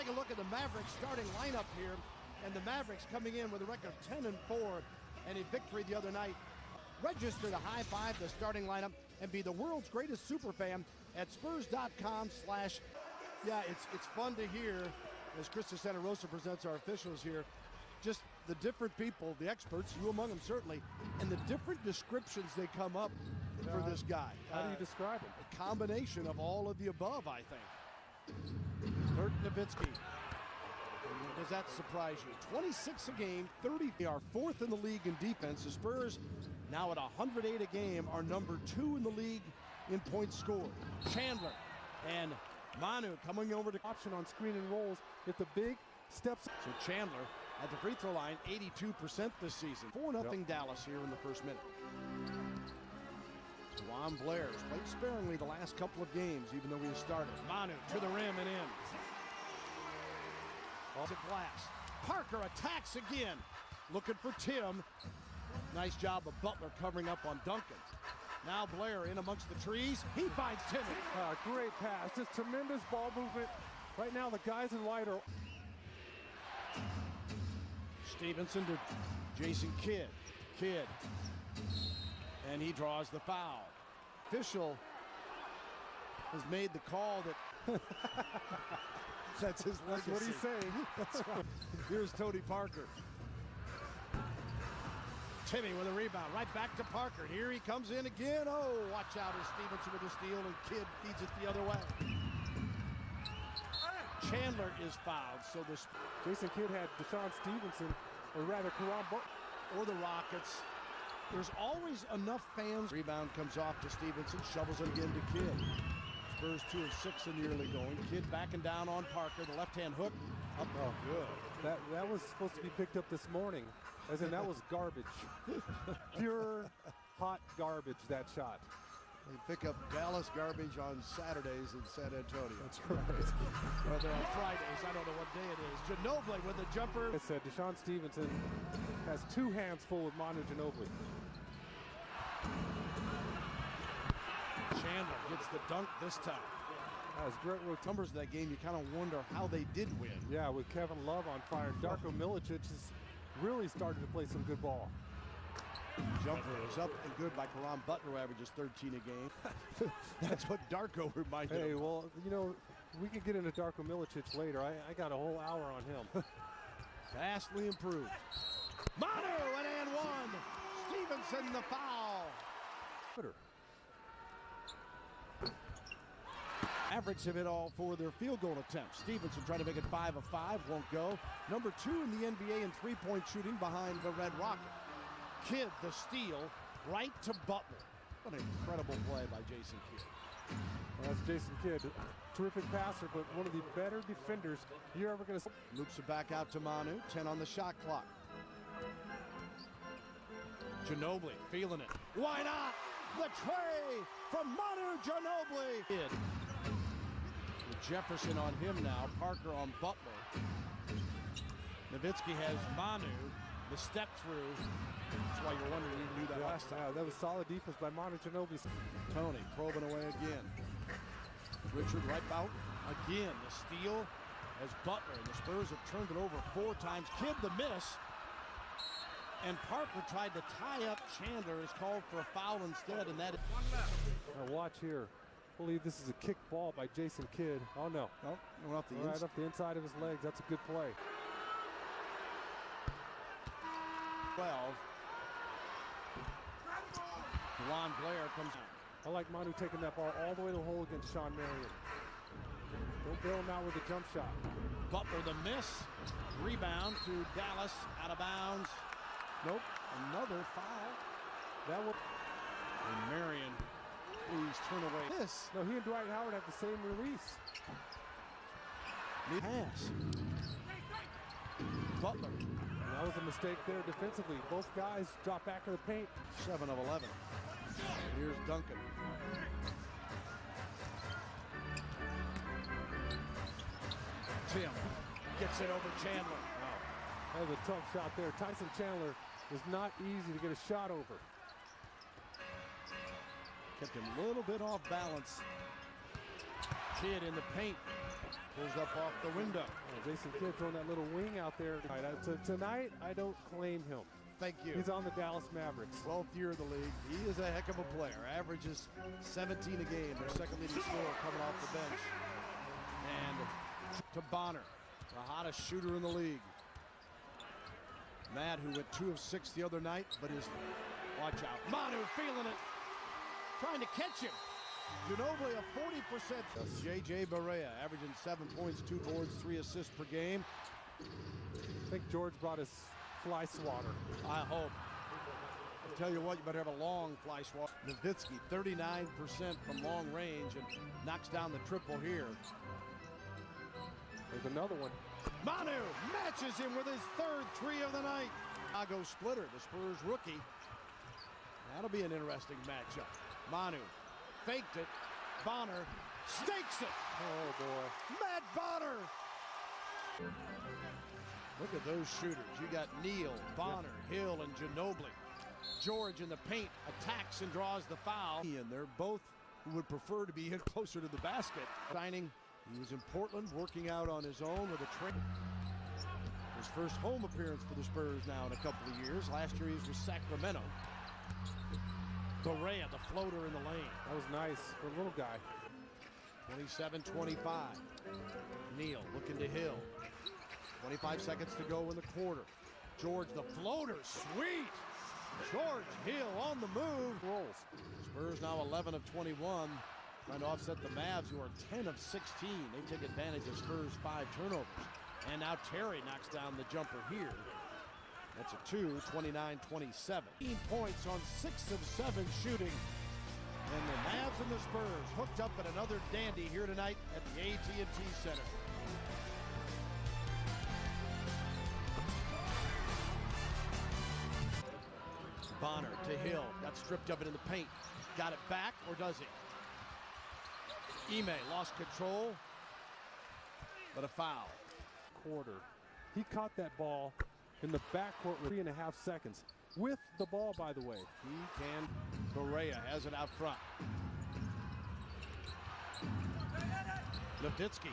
take a look at the Mavericks starting lineup here, and the Mavericks coming in with a record of 10-4 and a victory the other night. Register to high-five the starting lineup and be the world's greatest super fan at Spurs.com/. Yeah, it's fun to hear as Chris de Santa Rosa presents our officials here, just the different people, the experts, you among them certainly, and the different descriptions they come up for this guy. How do you describe him? A combination of all of the above, I think. Dirk Nowitzki. Does that surprise you? 26 a game, 30. They are fourth in the league in defense. The Spurs, now at 108 a game, are number 2 in the league in points scored. Chandler and Manu coming over to option on screen and rolls. If the big steps. So Chandler at the free throw line, 82% this season. 4-0 Dallas here in the first minute. Ron Blair has played sparingly the last couple of games, even though he started. Manu to the rim and in. Off the glass. Parker attacks again. Looking for Tim. Nice job of Butler covering up on Duncan. Now Blair in amongst the trees. He finds Timmy. Great pass. Just tremendous ball movement. Right now the guys in white are. Stevenson to Jason Kidd. Kidd. And he draws the foul. Official has made the call that that's his legacy. That's what he's saying. That's right. Here's Tony Parker. Timmy with a rebound. Right back to Parker. Here he comes in again. Oh, watch out as Stevenson with a steal and Kidd feeds it the other way. Chandler is fouled, so this Jason Kidd had Deshaun Stevenson, or rather Karan Butler, or the Rockets. There's always enough fans. Rebound comes off to Stevenson, shovels it again to Kidd. Spurs 2 of 6 in the early going. Kidd backing down on Parker. The left-hand hook. Up, oh, good. That was supposed to be picked up this morning, as in that was garbage. Pure, hot garbage, that shot. They pick up Dallas garbage on Saturdays in San Antonio. That's right. Well, they're on Fridays. I don't know what day it is. Ginobili with the jumper. I said Deshaun Stevenson has 2 hands full with Manu Ginobili. Chandler gets the dunk this time. That was great. Numbers of that game, you kind of wonder how they did win. Yeah, with Kevin Love on fire. Darko Milicic has really started to play some good ball. Jumper is up and good by Karan Butler, who averages 13 a game. That's what Darko reminded Hey, him. well, you know, we could get into Darko Milicic later. I got a whole hour on him. Vastly improved. Manu, and one. Stevenson the foul. Mavericks have hit all 4 of their field goal attempts. Stevenson trying to make it 5 of 5, won't go. Number 2 in the NBA in three-point shooting behind the Red Rocket. Kidd the steal right to Butler. What an incredible play by Jason Kidd. Well, that's Jason Kidd. Terrific passer, but one of the better defenders you're ever going to see. Loops it back out to Manu. 10 on the shot clock. Ginobili feeling it. Why not? The tray from Manu Ginobili. Kidd. With Jefferson on him now. Parker on Butler. Nowitzki has Manu. The step through. That's why you're wondering you knew that last time. Yeah, that was solid defense by Manu Ginobili. Tony probing away again. Richard right out again. The steal as Butler, and the Spurs have turned it over 4 times. Kidd the miss. And Parker tried to tie up Chandler, is called for a foul instead, and that is... Now watch here. I believe this is a kick ball by Jason Kidd. Oh no. Nope, went off the right up the inside of his legs. That's a good play. 12. Ron Blair comes out. I like Manu taking that ball all the way to the hole against Sean Marion. Don't bail him out with a jump shot. Butler the miss. Rebound to Dallas, out of bounds. Nope, another foul. That was... And Marion, please turn away. This. No, he and Dwight Howard have the same release. Pass. Butler. And that was a mistake there defensively. Both guys drop back to the paint. 7 of 11. Here's Duncan. Tim gets it over Chandler. Wow. That was a tough shot there. Tyson Chandler is not easy to get a shot over. Kept him a little bit off balance. Kidd in the paint. Pulls up off the window. Oh, Jason Kidd throwing that little wing out there. Tonight, I don't claim him. Thank you. He's on the Dallas Mavericks. 12th year of the league. He is a heck of a player. Averages 17 a game. Their second leading scorer coming off the bench. And to Bonner, the hottest shooter in the league. Matt, who went 2 of 6 the other night, but is, watch out. Manu feeling it. Trying to catch him. Ginobili a 40%. J.J. Barea averaging 7 points, 2 boards, 3 assists per game. I think George brought his fly swatter. I hope. I'll tell you what, you better have a long fly swatter. Nowitzki, 39% from long range and knocks down the triple here. There's another one. Manu matches him with his 3rd 3 of the night. Chicago Splitter, the Spurs rookie. That'll be an interesting matchup. Manu faked it. Bonner stakes it. Oh, boy. Matt Bonner. Look at those shooters. You got Neal, Bonner, Hill, and Ginobili. George in the paint attacks and draws the foul. And they're both who would prefer to be hit closer to the basket. Signing, he was in Portland working out on his own with a train. His first home appearance for the Spurs now in a couple of years. Last year he was with Sacramento. Barea, the floater in the lane. That was nice for a little guy. 27-25. Neal looking to Hill. 25 seconds to go in the quarter. George, the floater, sweet. George Hill on the move. Rolls. Spurs now 11 of 21. Trying to offset the Mavs, who are 10 of 16. They take advantage of Spurs' 5 turnovers. And now Terry knocks down the jumper here. That's a 2, 29-27. 18 points on 6 of 7 shooting. And the Mavs and the Spurs hooked up at another dandy here tonight at the AT&T Center. Bonner to Hill, got stripped of it in the paint. Got it back, or does he? Ime lost control, but a foul. Quarter. He caught that ball in the backcourt with 3.5 seconds. With the ball, by the way. He can. Barea has it out front. Nowitzki.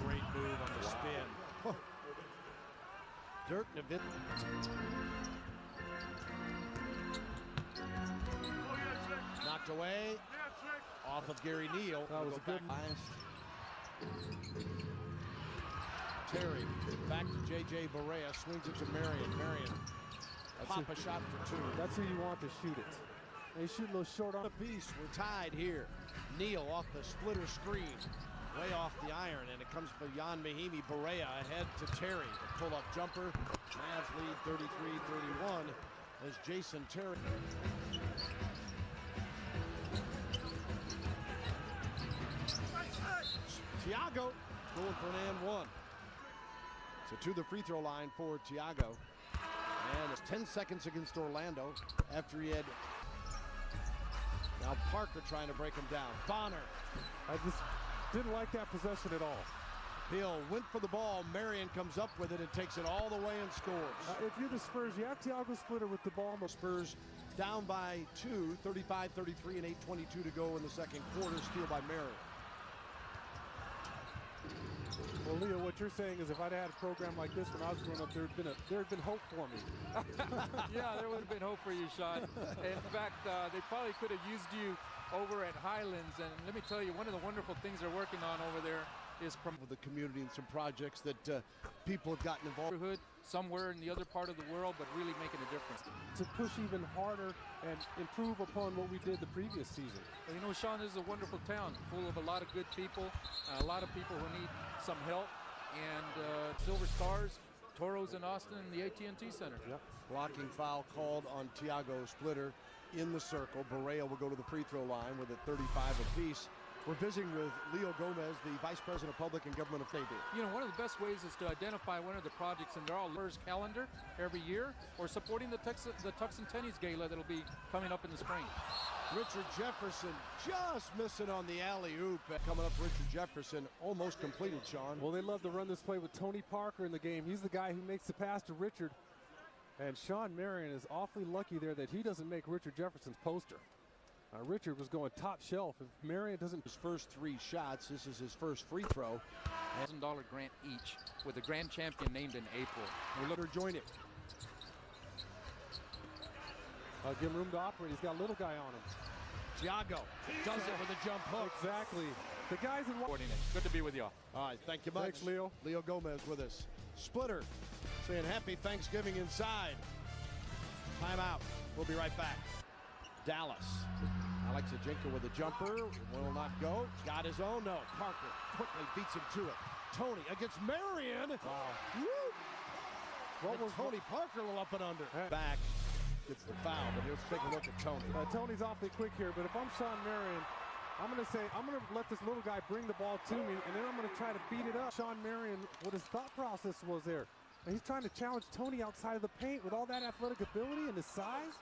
Great move on the spin. Dirk Nowitzki. Knocked away. Off of Gary Neal. That was a good Terry back to J.J. Barea. Swings it to Marion. Marion. Pop a shot for 2. That's who you want to shoot it. They shoot those short on a piece. We're tied here. Neal off the splitter screen. Way off the iron, and it comes beyond Mahimi. Barea ahead to Terry. The pull-up jumper. Mavs lead 33-31 as Jason Terry. Thiago going for an and 1. So to the free throw line for Thiago. And it's 10 seconds against Orlando after he had. Now Parker trying to break him down. Bonner. I just didn't like that possession at all. Hill went for the ball. Marion comes up with it and takes it all the way and scores. If you're the Spurs, you have Thiago Splitter with the ball. The Spurs down by 2, 35-33 and 8:22 to go in the second quarter. Steal by Marion. Well, Leo, what you're saying is if I'd had a program like this when I was growing up, there had been hope for me. Yeah, there would have been hope for you, Sean. In fact, they probably could have used you over at Highlands. And let me tell you, one of the wonderful things they're working on over there is from the community and some projects that people have gotten involved with somewhere in the other part of the world, but really making a difference. To push even harder and improve upon what we did the previous season. Well, you know, Sean, this is a wonderful town full of a lot of good people, a lot of people who need some help, and Silver Stars, Toros in Austin, and the AT&T Center. Yep. Blocking foul called on Thiago Splitter in the circle. Barea will go to the free throw line with a 35 apiece. We're visiting with Leo Gomez, the Vice President of Public and Government of Fayette. You know, one of the best ways is to identify one of the projects, and they're all Spurs calendar every year, or supporting the Tux and Tennies Gala that'll be coming up in the spring. Richard Jefferson just missing on the alley-oop. Coming up, Richard Jefferson almost completed, Sean. Well, they love to run this play with Tony Parker in the game. He's the guy who makes the pass to Richard. And Sean Marion is awfully lucky there that he doesn't make Richard Jefferson's poster. Richard was going top shelf. If Marion doesn't... His first 3 shots, this is his first free throw. $1,000 grant each with the grand champion named in April. We're looking to join it. Give him room to operate. He's got a little guy on him. Thiago does it with a jump hook. Exactly. The guys in... Good to be with y'all. All right, thank you much. Thanks, Leo. Leo Gomez with us. Splitter saying happy Thanksgiving inside. Timeout. We'll be right back. Dallas. Alex Ajinka with a jumper. Will not go. Got his own. No. Parker quickly beats him to it. Tony against Marion. Wow. Woo! What was Tony Parker will up and under. Back. Gets the foul, but let's take a look at Tony. Tony's awfully quick here, but if I'm Sean Marion, I'm going to let this little guy bring the ball to me, and then I'm going to try to beat it up. Sean Marion, what his thought process was there. And he's trying to challenge Tony outside of the paint with all that athletic ability and his size.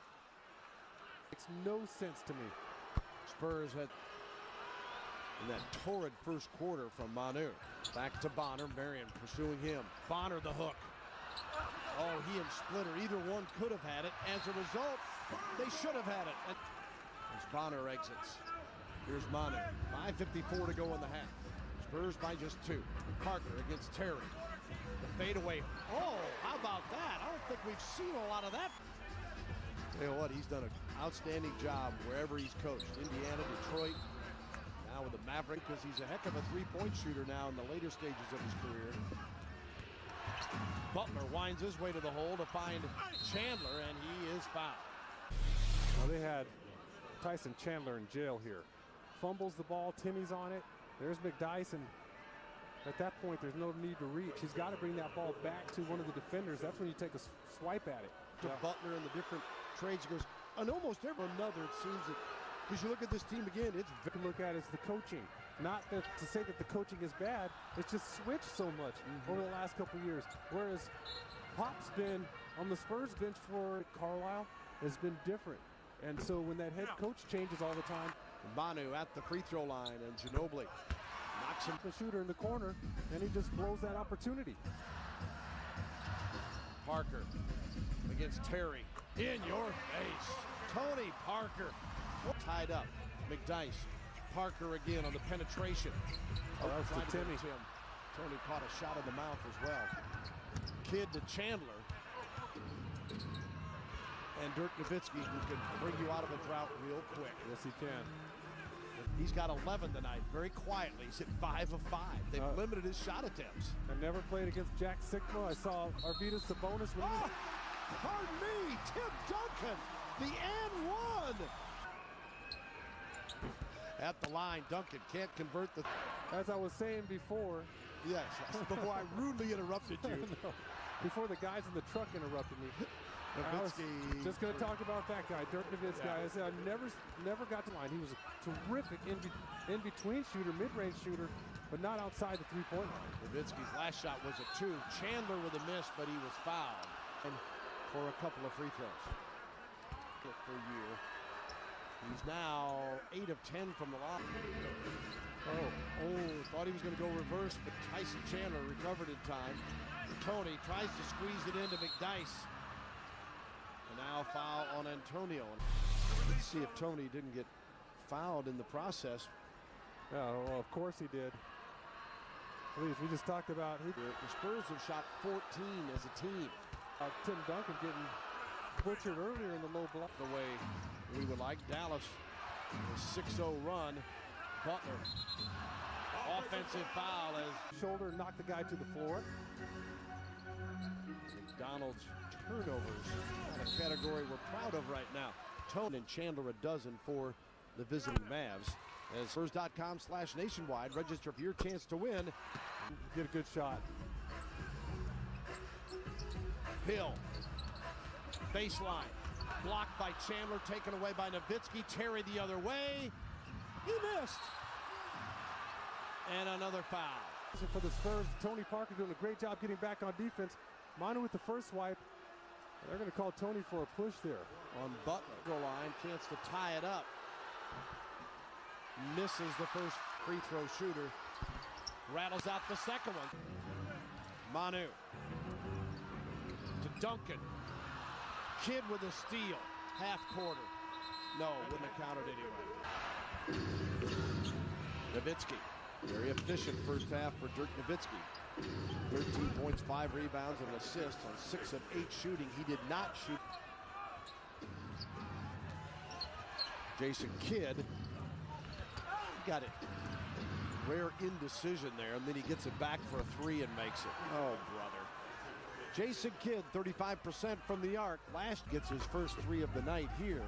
Makes no sense to me. Spurs had in that torrid first quarter from Manu. Back to Bonner. Marion pursuing him. Bonner the hook. Oh, he and Splitter, either one could have had it. As a result, they should have had it. As Bonner exits. Here's Manu. 5:54 to go in the half. Spurs by just 2. Parker against Terry. The fadeaway. Oh, how about that? I don't think we've seen a lot of that. Tell you what, he's done an outstanding job wherever he's coached. Indiana, Detroit, now with the Mavericks, because he's a heck of a three-point shooter now in the later stages of his career. Butler winds his way to the hole to find Chandler, and he is fouled. Well, they had Tyson Chandler in jail here. Fumbles the ball, Timmy's on it. There's McDyess, and at that point, there's no need to reach. He's got to bring that ball back to one of the defenders. That's when you take a swipe at it. To Butler and the different trades, he goes, and almost every another, it seems that, because you look at this team again, it's you can look at it as the coaching. Not that, to say that the coaching is bad, it's just switched so much over the last couple of years. Whereas Pop's been on the Spurs bench for Carlisle has been different. And so when that head coach changes all the time. Manu at the free throw line, and Ginobili knocks him. The shooter in the corner, and he just blows that opportunity. Parker against Terry. In your face. Tony Parker. Tied up. McDyess. Parker again on the penetration. Oh, that was to Timmy. Tony caught a shot in the mouth as well. Kid to Chandler. And Dirk Nowitzki, who can bring you out of a drought real quick. Yes, he can. He's got 11 tonight, very quietly. He's hit 5 of 5. They've limited his shot attempts. I never played against Jack Sigma. I saw Arvydas Sabonis when he was... Pardon me, Tim Duncan, the and one. At the line, Duncan can't convert the... As I was saying before... Yes, before I rudely interrupted you. No, before the guys in the truck interrupted me. I was just going to talk about that guy, Dirk Nowitzki. I said I never got to line. He was a terrific in-between shooter, mid-range shooter, but not outside the three-point line. Nowitzki's last shot was a 2. Chandler with a miss, but he was fouled. And for a couple of free throws. For a year. He's now 8 of 10 from the line. Thought he was going to go reverse, but Tyson Chandler recovered in time. Tony tries to squeeze it into McDyess. And now foul on Antonio. Let's see if Tony didn't get fouled in the process. Yeah, well, of course he did. Please, we just talked about... The Spurs have shot 14 as a team. Tim Duncan getting butchered earlier in the low block. The way we would like. Dallas, a 6-0 run. Butler, offensive foul as shoulder knocked the guy to the floor. McDonald's turnovers, not a category we're proud of right now. Tony and Chandler a dozen for the visiting Mavs. As Spurs.com/nationwide, register for your chance to win. Get a good shot. Hill, baseline, blocked by Chandler, taken away by Nowitzki. Terry the other way. He missed. And another foul. For the Spurs, Tony Parker doing a great job getting back on defense. Manu with the first swipe. They're going to call Tony for a push there. On Butler. Goal line, chance to tie it up. Misses the first free throw shooter. Rattles out the second one. Manu. To Duncan. Kidd with a steal. Half quarter. No, wouldn't have counted anyway. Nowitzki, very efficient first half for Dirk Nowitzki. 13 points, 5 rebounds, and an assist on 6 of 8 shooting. He did not shoot. Jason Kidd got it. Rare indecision there, and then he gets it back for a 3 and makes it. Oh, brother. Jason Kidd, 35% from the arc. Last gets his first 3 of the night here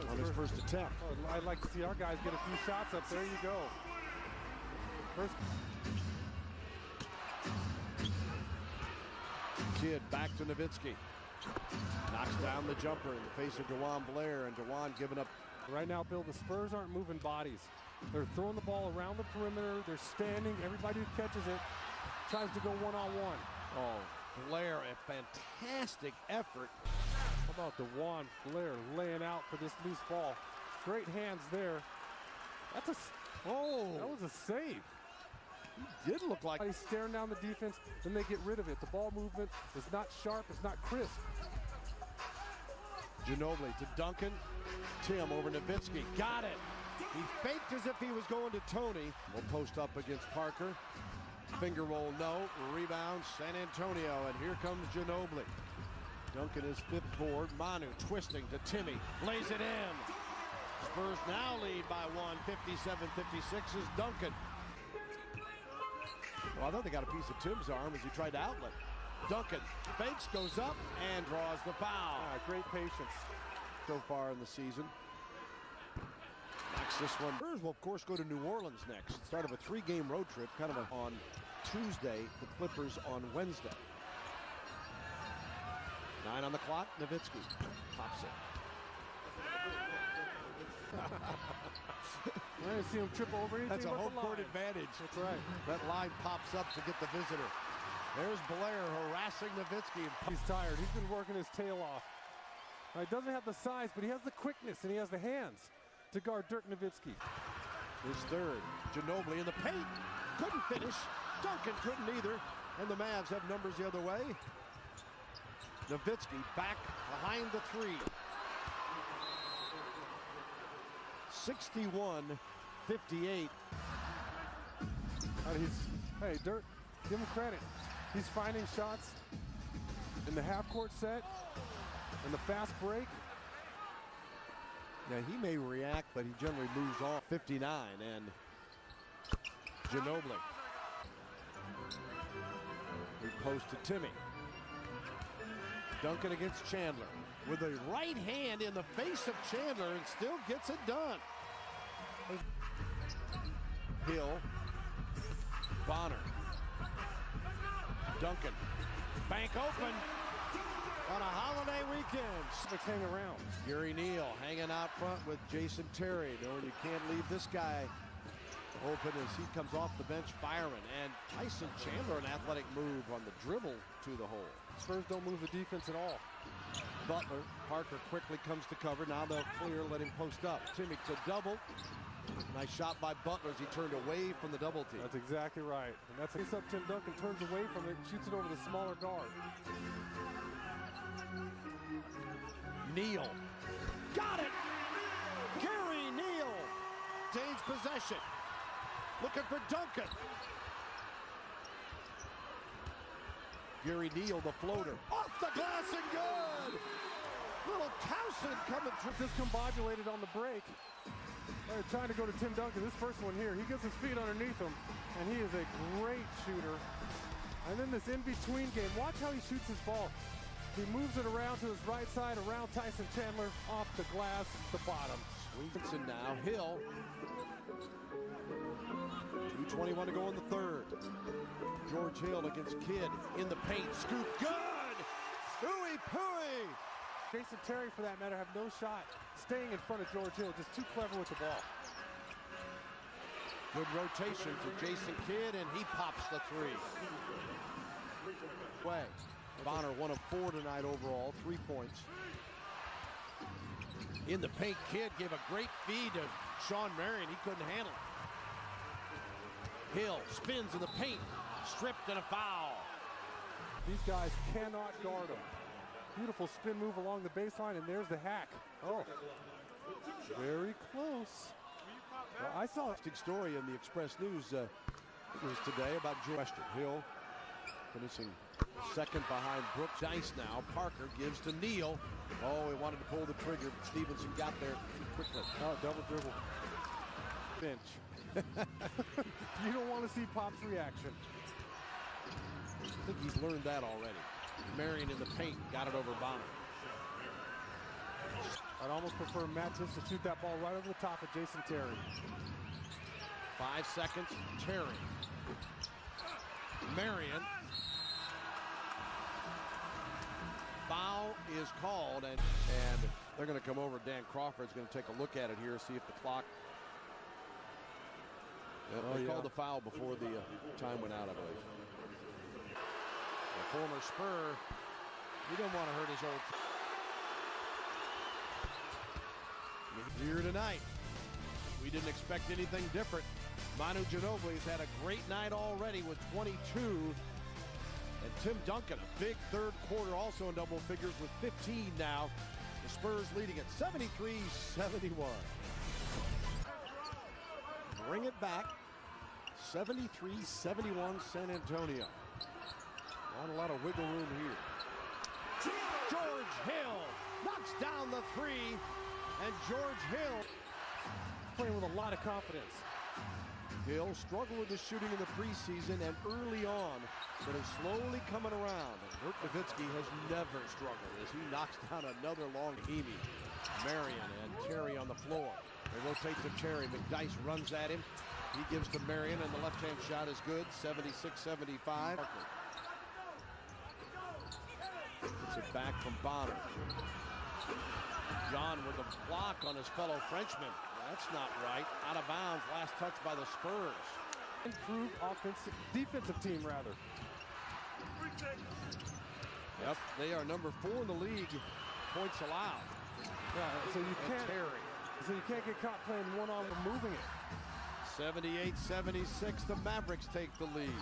on his first attempt. Oh, I'd like to see our guys get a few shots up. There you go. First. Kidd back to Nowitzki. Knocks down the jumper in the face of DeJuan Blair, and DeJuan giving up. Right now, Bill, the Spurs aren't moving bodies. They're throwing the ball around the perimeter. They're standing. Everybody who catches it tries to go one-on-one. Oh, Blair, a fantastic effort. How about DeJuan Blair laying out for this loose ball? Great hands there. That's a... Oh, that was a save. He did look like... He's staring down the defense, then they get rid of it. The ball movement is not sharp. It's not crisp. Ginobili to Duncan. Tim over Nowitzki. Got it. He faked as if he was going to Tony. We'll post up against Parker. Finger roll, no. Rebound, San Antonio, and here comes Ginobili. Duncan is 5th board. Manu twisting to Timmy. Lays it in. Spurs now lead by 1. 57-56 is Duncan. Well, I thought they got a piece of Tim's arm as he tried to outlet. Duncan fakes, goes up, and draws the foul. Great patience so far in the season. Knocks this one. Spurs will, of course, go to New Orleans next. Start of a 3-game road trip, kind of on Tuesday. The Clippers on Wednesday. 9 on the clock. Nowitzki pops it. I didn't see him trip over anything. That's a home court advantage. That's right. That line pops up to get the visitor. There's Blair harassing Nowitzki. He's tired. He's been working his tail off. He doesn't have the size, but he has the quickness and he has the hands to guard Dirk Nowitzki. His third. Ginobili in the paint. Couldn't finish. Duncan couldn't either. And the Mavs have numbers the other way. Nowitzki back behind the 3. 61-58. Hey, Dirk, give him credit. He's finding shots in the half-court set, in the fast break. Now, he may react, but he generally moves off. 59, and Ginobili. We post to Timmy. Duncan against Chandler. With a right hand in the face of Chandler, and still gets it done. Hill. Bonner. Duncan. Bank open on a holiday weekend. Let's hang around. Gary Neal hanging out front with Jason Terry, knowing you can't leave this guy open as he comes off the bench firing. And Tyson Chandler, an athletic move on the dribble to the hole. Spurs don't move the defense at all. Butler, Parker quickly comes to cover. Now they'll clear, let him post up. Timmy to double. Nice shot by Butler as he turned away from the double team. That's exactly right. And that's face up. Tim Duncan turns away from it, shoots it over the smaller guard. Neal. Got it! Gary Neal. Dane's possession. Looking for Duncan. Gary Neal, the floater. Off the glass and good! Little Towson coming through. Discombobulated on the break. They're trying to go to Tim Duncan. This first one here, he gets his feet underneath him, and he is a great shooter. And then this in-between game, watch how he shoots his ball. He moves it around to his right side, around Tyson Chandler, off the glass, the bottom. Sweetson now, Hill. 2:21 to go in the third. George Hill against Kidd in the paint. Scoop, good! Ooey pooey! Jason Terry, for that matter, have no shot staying in front of George Hill. Just too clever with the ball. Good rotation to Jason Kidd, and he pops the 3. Way. Bonner 1 of 4 tonight overall, 3 points. In the paint, Kidd gave a great feed to Sean Marion. He couldn't handle it. Hill spins in the paint, stripped and a foul. These guys cannot guard him. Beautiful spin move along the baseline, and there's the hack. Oh, very close. Well, I saw Big story in the Express News today about George Hill finishing second behind Brooks. Dice now. Parker gives to Neal. Oh, he wanted to pull the trigger, but Stevenson got there quickly. oh, double dribble. Bench. You don't want to see Pop's reaction. I think he's learned that already. Marion in the paint, got it over Bonner. I'd almost prefer Matt just to shoot that ball right over the top of Jason Terry. 5 seconds, Terry. Marion. Foul is called, and they're going to come over. Dan Crawford's going to take a look at it here, see if the clock. They called the foul before the time went out, I believe. The former Spur, he didn't want to hurt his old team. Here tonight, we didn't expect anything different. Manu Ginobili's had a great night already with 22. And Tim Duncan, a big third quarter, also in double figures with 15 now. The Spurs leading at 73-71. Bring it back. 73-71 San Antonio. Not a lot of wiggle room here. George Hill knocks down the three. And George Hill Playing with a lot of confidence. Hill struggled with the shooting in the preseason and early on, but is slowly coming around. And Dirk Nowitzki has never struggled as he knocks down another long Hemi. Marion and Terry on the floor. They rotate to Terry. McDyess runs at him. He gives to Marion, and the left-hand shot is good. 76-75. Gets it back from Bonner. John with a block on his fellow Frenchman. That's not right. Out of bounds. Last touch by the Spurs. Improved defensive team, rather. Yep, they are number 4 in the league. Points allowed. Yeah, so you can't get caught playing one-on-one, moving it. 78-76. The Mavericks take the lead.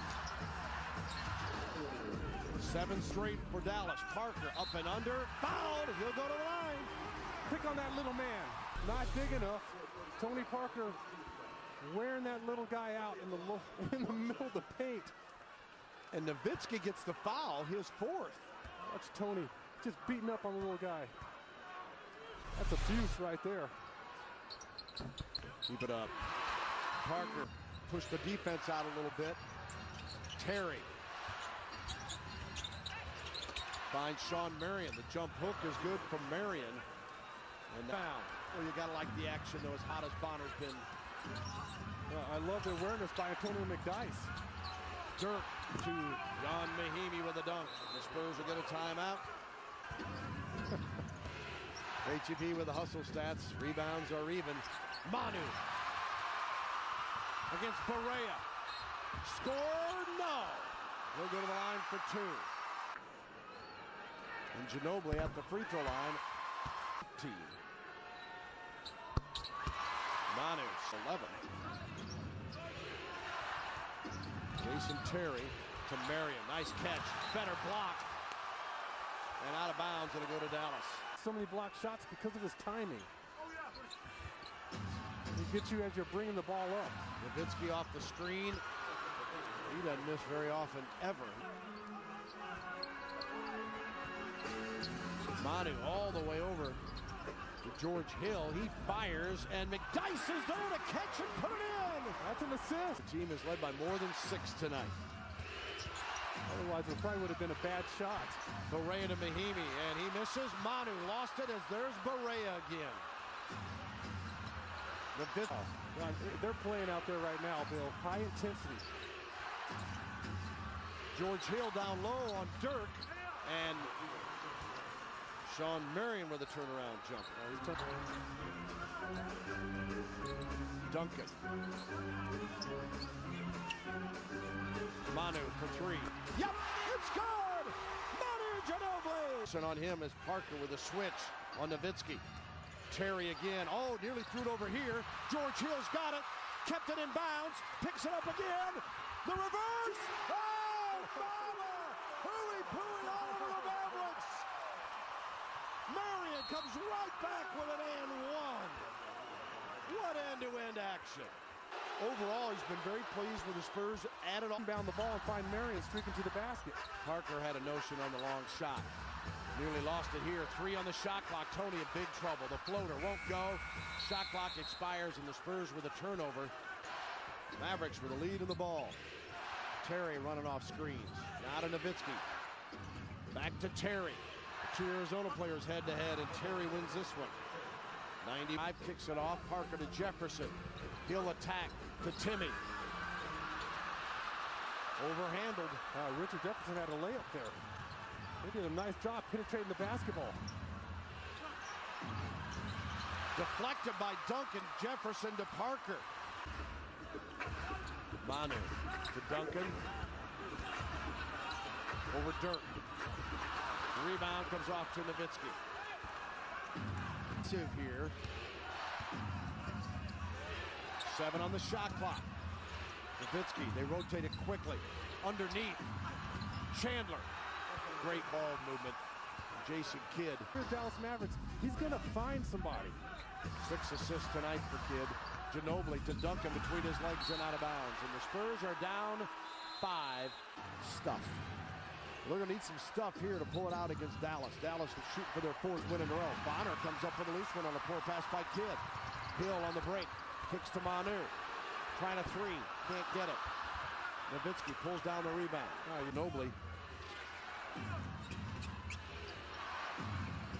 7 straight for Dallas. Parker up and under. Fouled. He'll go to the line. Pick on that little man. Not big enough. Tony Parker wearing that little guy out in the middle of the paint. And Nowitzki gets the foul, his 4th. Watch Tony just beating up on the little guy. That's abuse right there. Keep it up. Parker pushed the defense out a little bit. Terry finds Sean Marion. The jump hook is good from Marion. And now, well, you gotta like the action though, as hot as Bonner's been. I love the awareness by Antonio McDyess. Dirk to John Mahimi with a dunk. The Spurs will get a timeout. HEP with the hustle stats. Rebounds are even. Manu against Barea. Score? No. He'll go to the line for 2. And Ginobili at the free throw line. 15. Manu's 11. Jason Terry to Marion. Nice catch. Better block. And out of bounds. It'll go to Dallas. So many block shots because of his timing. He gets you as you're bringing the ball up. Nowitzki off the screen. He doesn't miss very often, ever. Manu all the way over to George Hill. He fires, and McDyess is there to catch and put it in. That's an assist. The team is led by more than 6 tonight. Otherwise, it probably would have been a bad shot. Barea to Mahimi, and he misses. Manu lost it as there's Barea again. They're playing out there right now, Bill. High intensity. George Hill down low on Dirk, and Sean Marion with a turnaround jump. Duncan. Manu for 3. Yep, it's good! Manu Ginobili! And on him is Parker with a switch on Nowitzki. Terry again. Oh, nearly threw it over here. George Hill's got it. Kept it in bounds. Picks it up again. The reverse! Oh, mama! Hooey-pooey all over the Mavericks! rebound action. Overall, he's been very pleased with the Spurs. Added on Down the ball and find Marion streaking to the basket. Parker had a notion on the long shot. Nearly lost it here. 3 on the shot clock. Tony in big trouble. The floater won't go. Shot clock expires, and the Spurs with a turnover. Mavericks with a lead in the ball. Terry running off screens. Now to Nowitzki. Back to Terry. 2 Arizona players head-to-head, and Terry wins this one. 95 kicks it off. Parker to Jefferson. He'll attack to Timmy. Overhandled. Richard Jefferson had a layup there. They did a nice job penetrating the basketball. Deflected by Duncan. Jefferson to Parker. Manu to Duncan. Over Dirk. Rebound comes off to Nowitzki. Here. 7 on the shot clock. Nowitzki, they rotate it quickly. Underneath. Chandler. Great ball movement. Jason Kidd. Dallas Mavericks, he's going to find somebody. 6 assists tonight for Kidd. Ginobili to Duncan between his legs and out of bounds. And the Spurs are down 5. Stuff. They're going to need some stuff here to pull it out against Dallas. Dallas is shooting for their 4th win in a row. Bonner comes up with a loose one on a poor pass by Kidd. Hill on the break. Kicks to Manu. Trying a 3. Can't get it. Nowitzki pulls down the rebound. Ginobili.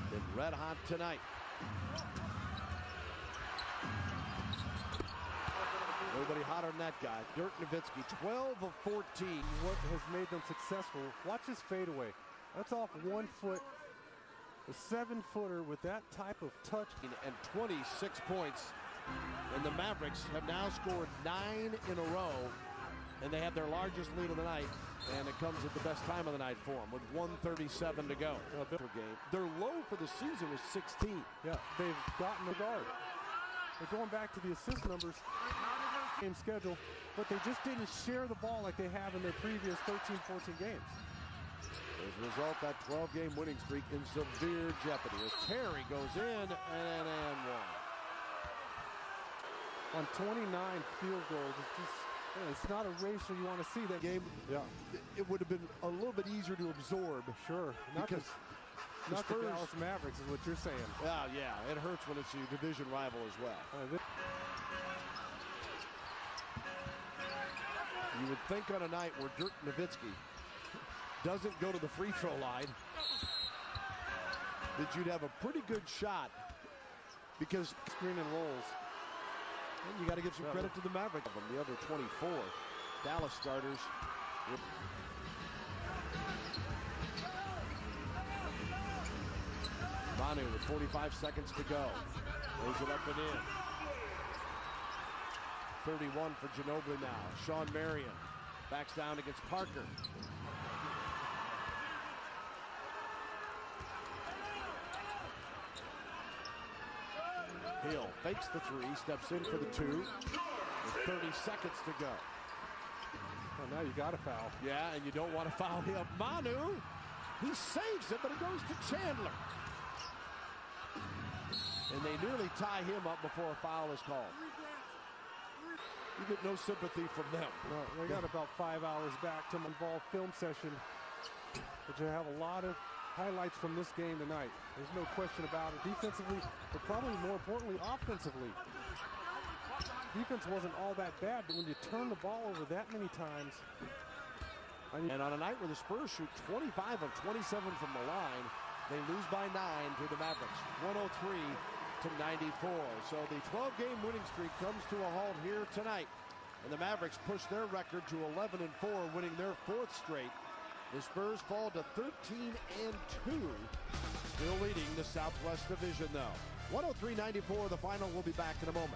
Been red hot tonight. Nobody hotter than that guy. Dirk Nowitzki, 12 of 14. What has made them successful? Watch his fadeaway. That's off 1 foot. A 7-footer with that type of touch. And 26 points. And the Mavericks have now scored 9 in a row. And they have their largest lead of the night. And it comes at the best time of the night for them with 1:37 to go. Their low for the season was 16. Yeah, they've gotten the guard. They're going back to the assist numbers. Game schedule, but they just didn't share the ball like they have in their previous 13, 14 games. As a result, that 12-game winning streak in severe jeopardy as Terry goes in and one. On 29 field goals, it's not a ratio you want to see that game. Yeah, it would have been a little bit easier to absorb. Sure, not the Dallas Mavericks is what you're saying. Yeah, it hurts when it's your division rival as well. You would think on a night where Dirk Nowitzki doesn't go to the free throw line that you'd have a pretty good shot because screen and rolls. And you got to give some credit to the Mavericks. The other 24 Dallas starters. Manu with 45 seconds to go. Lays it up and in. 31 for Ginobili now. Sean Marion backs down against Parker. Hill fakes the 3, steps in for the 2. With 30 seconds to go. Well, now you got to foul. Yeah, and you don't want to foul him. Manu, he saves it, but it goes to Chandler. And they nearly tie him up before a foul is called. You get no sympathy from them. No, they got about 5 hours back to involve film session. But you have a lot of highlights from this game tonight. There's no question about it. Defensively, but probably more importantly, offensively. Defense wasn't all that bad, but when you turn the ball over that many times. And on a night where the Spurs shoot 25 of 27 from the line, they lose by 9 to the Mavericks. 103 to 94. So the 12-game winning streak comes to a halt here tonight. And the Mavericks push their record to 11-4, winning their 4th straight. The Spurs fall to 13-2, still leading the Southwest Division, though. 103-94, the final. We'll be back in a moment.